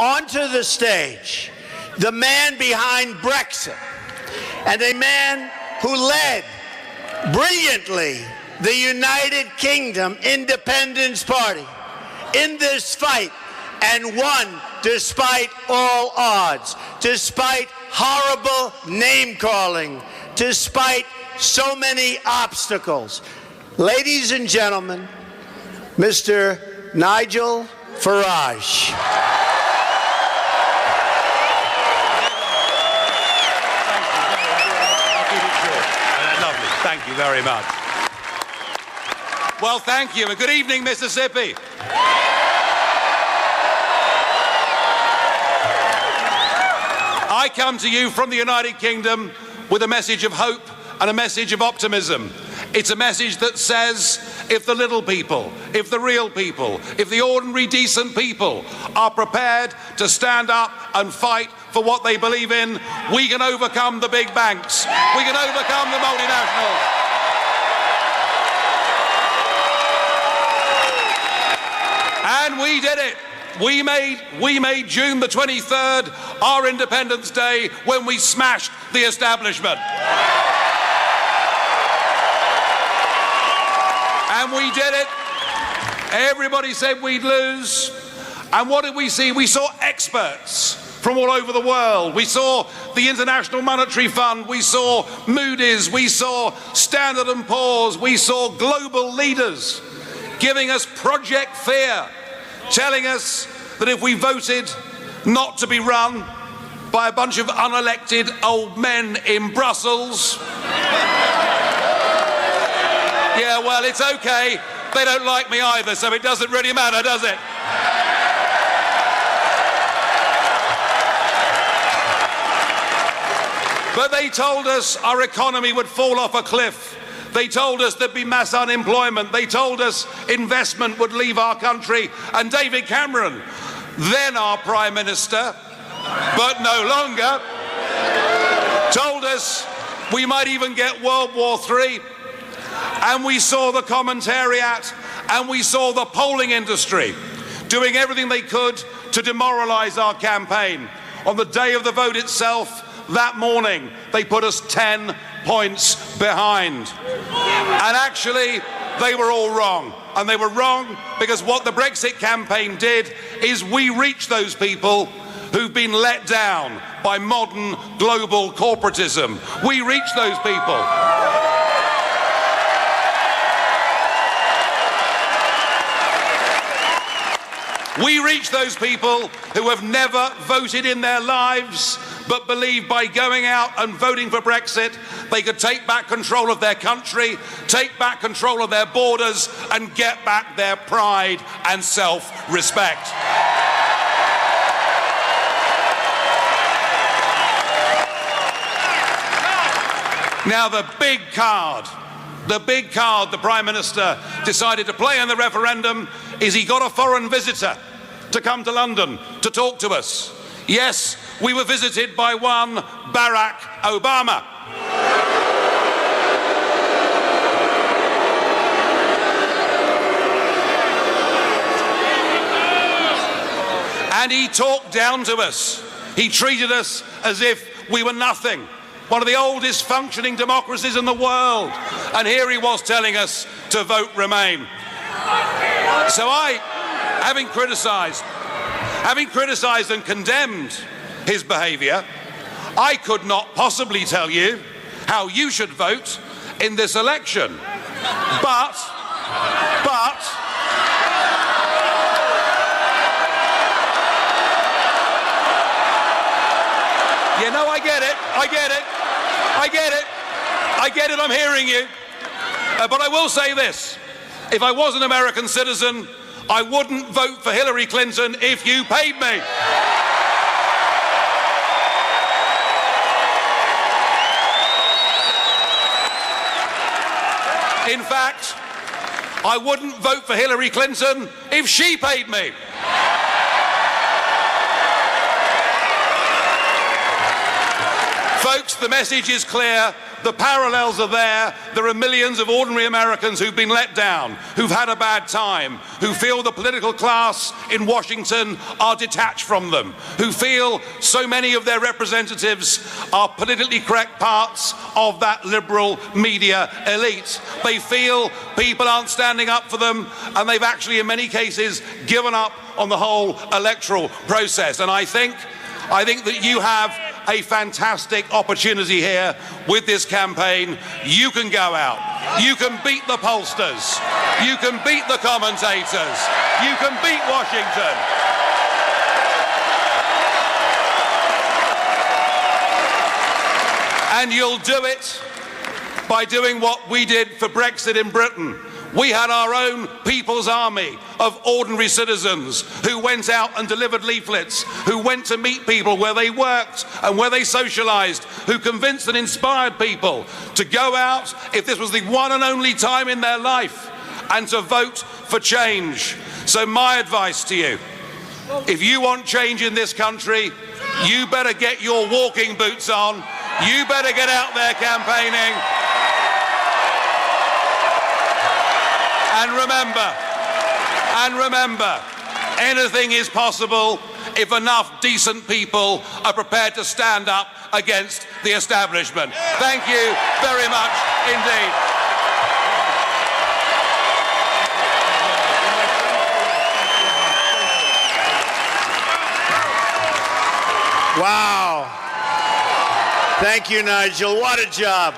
onto the stage the man behind Brexit and a man who led brilliantly the United Kingdom Independence Party in this fight and won despite all odds, despite horrible name-calling, despite so many obstacles. Ladies and gentlemen, Mr. Nigel Farage. Lovely. Thank you very much. Well, thank you, and good evening, Mississippi. I come to you from the United Kingdom with a message of hope and a message of optimism. It's a message that says if the little people, if the real people, if the ordinary decent people are prepared to stand up and fight for what they believe in, we can overcome the big banks. We can overcome the multinationals. And we did it. We made June the 23rd our Independence Day when we smashed the establishment. And we did it. Everybody said we'd lose. And what did we see? We saw experts from all over the world. We saw the International Monetary Fund. We saw Moody's. We saw Standard & Poor's. We saw global leaders giving us Project Fear, telling us that if we voted not to be run by a bunch of unelected old men in Brussels, yeah, well, it's okay. They don't like me either, so it doesn't really matter, does it? But they told us our economy would fall off a cliff. They told us there'd be mass unemployment. They told us investment would leave our country. And David Cameron, then our Prime Minister, but no longer, told us we might even get World War III. And we saw the commentariat and we saw the polling industry doing everything they could to demoralise our campaign. On the day of the vote itself, that morning, they put us 10 points behind. And actually, they were all wrong. And they were wrong because what the Brexit campaign did is we reached those people who've been let down by modern global corporatism. We reached those people. We reach those people who have never voted in their lives, but believe by going out and voting for Brexit, they could take back control of their country, take back control of their borders, and get back their pride and self-respect. Now, the big card the Prime Minister decided to play in the referendum is he got a foreign visitor to come to London to talk to us. Yes, we were visited by one Barack Obama. And he talked down to us. He treated us as if we were nothing. One of the oldest functioning democracies in the world. And here he was telling us to vote Remain. So I, having criticised and condemned his behaviour, I could not possibly tell you how you should vote in this election. But, you know, I get it, I'm hearing you. But I will say this, if I was an American citizen, I wouldn't vote for Hillary Clinton if you paid me. In fact, I wouldn't vote for Hillary Clinton if she paid me. Folks, the message is clear. The parallels are there. There are millions of ordinary Americans who've been let down, who've had a bad time, who feel the political class in Washington are detached from them, who feel so many of their representatives are politically correct parts of that liberal media elite. They feel people aren't standing up for them, and they've actually, in many cases, given up on the whole electoral process. And I think that you have a fantastic opportunity here with this campaign. You can go out. You can beat the pollsters. You can beat the commentators. You can beat Washington. And you'll do it by doing what we did for Brexit in Britain. We had our own People's Army of ordinary citizens who went out and delivered leaflets, who went to meet people where they worked and where they socialised, who convinced and inspired people to go out, if this was the one and only time in their life, and to vote for change. So my advice to you, if you want change in this country, you better get your walking boots on. You better get out there campaigning. And remember, anything is possible if enough decent people are prepared to stand up against the establishment. Thank you very much indeed. Wow. Thank you, Nigel. What a job.